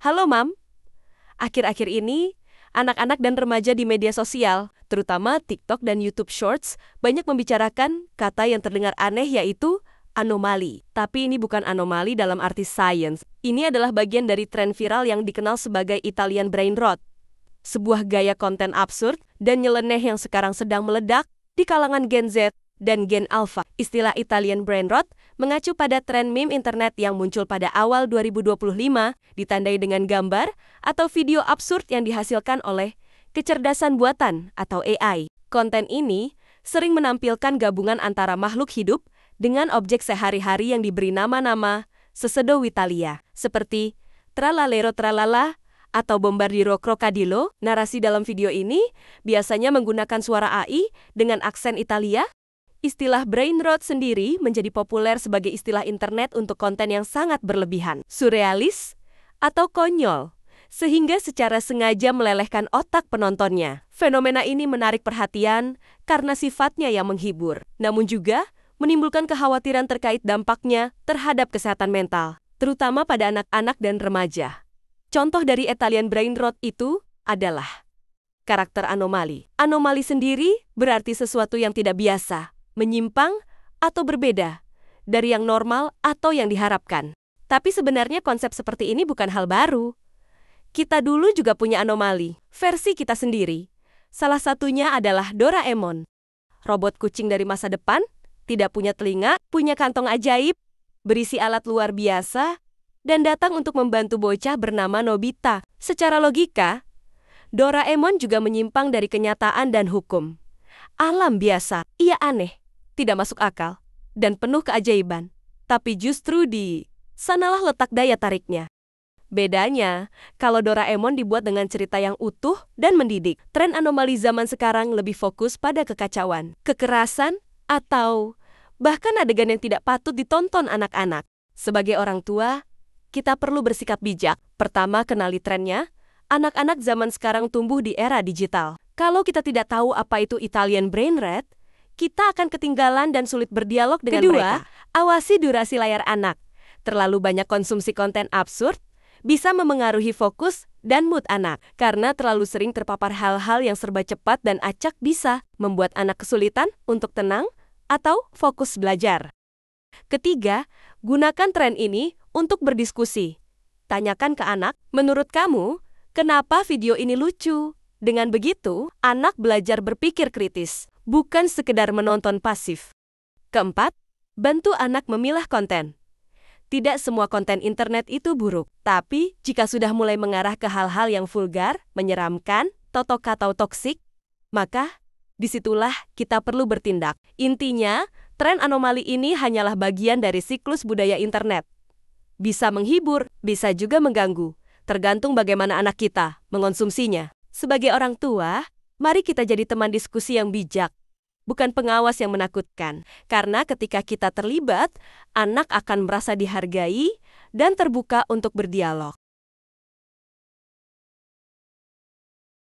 Halo, Mam. Akhir-akhir ini, anak-anak dan remaja di media sosial, terutama TikTok dan YouTube Shorts, banyak membicarakan kata yang terdengar aneh yaitu anomali. Tapi ini bukan anomali dalam arti sains. Ini adalah bagian dari tren viral yang dikenal sebagai Italian brain rot. Sebuah gaya konten absurd dan nyeleneh yang sekarang sedang meledak di kalangan Gen Z dan Gen Alpha. Istilah Italian brain rot mengacu pada tren meme internet yang muncul pada awal 2025, ditandai dengan gambar atau video absurd yang dihasilkan oleh kecerdasan buatan atau AI. Konten ini sering menampilkan gabungan antara makhluk hidup dengan objek sehari-hari yang diberi nama-nama sesedo-Italia, seperti tralalero tralala atau bombardiro crocodilo. Narasi dalam video ini biasanya menggunakan suara AI dengan aksen Italia. Istilah brain rot sendiri menjadi populer sebagai istilah internet untuk konten yang sangat berlebihan, surrealis, atau konyol, sehingga secara sengaja melelehkan otak penontonnya. Fenomena ini menarik perhatian karena sifatnya yang menghibur, namun juga menimbulkan kekhawatiran terkait dampaknya terhadap kesehatan mental, terutama pada anak-anak dan remaja. Contoh dari Italian brain rot itu adalah karakter anomali. Anomali sendiri berarti sesuatu yang tidak biasa, menyimpang atau berbeda dari yang normal atau yang diharapkan. Tapi sebenarnya konsep seperti ini bukan hal baru. Kita dulu juga punya anomali, versi kita sendiri. Salah satunya adalah Doraemon. Robot kucing dari masa depan, tidak punya telinga, punya kantong ajaib, berisi alat luar biasa, dan datang untuk membantu bocah bernama Nobita. Secara logika, Doraemon juga menyimpang dari kenyataan dan hukum. Alam biasa, ia aneh, tidak masuk akal, dan penuh keajaiban. Tapi justru di sanalah letak daya tariknya. Bedanya, kalau Doraemon dibuat dengan cerita yang utuh dan mendidik, tren anomali zaman sekarang lebih fokus pada kekacauan, kekerasan, atau bahkan adegan yang tidak patut ditonton anak-anak. Sebagai orang tua, kita perlu bersikap bijak. Pertama, kenali trennya. Anak-anak zaman sekarang tumbuh di era digital. Kalau kita tidak tahu apa itu Italian brain rot, kita akan ketinggalan dan sulit berdialog dengan mereka. Awasi durasi layar anak. Terlalu banyak konsumsi konten absurd bisa memengaruhi fokus dan mood anak. Karena terlalu sering terpapar hal-hal yang serba cepat dan acak bisa membuat anak kesulitan untuk tenang atau fokus belajar. Ketiga, gunakan tren ini untuk berdiskusi. Tanyakan ke anak, menurut kamu, kenapa video ini lucu? Dengan begitu, anak belajar berpikir kritis, bukan sekedar menonton pasif. Keempat, bantu anak memilah konten. Tidak semua konten internet itu buruk, tapi jika sudah mulai mengarah ke hal-hal yang vulgar, menyeramkan, atau toksik, maka disitulah kita perlu bertindak. Intinya, tren anomali ini hanyalah bagian dari siklus budaya internet. Bisa menghibur, bisa juga mengganggu, tergantung bagaimana anak kita mengonsumsinya. Sebagai orang tua, mari kita jadi teman diskusi yang bijak, bukan pengawas yang menakutkan. Karena ketika kita terlibat, anak akan merasa dihargai dan terbuka untuk berdialog.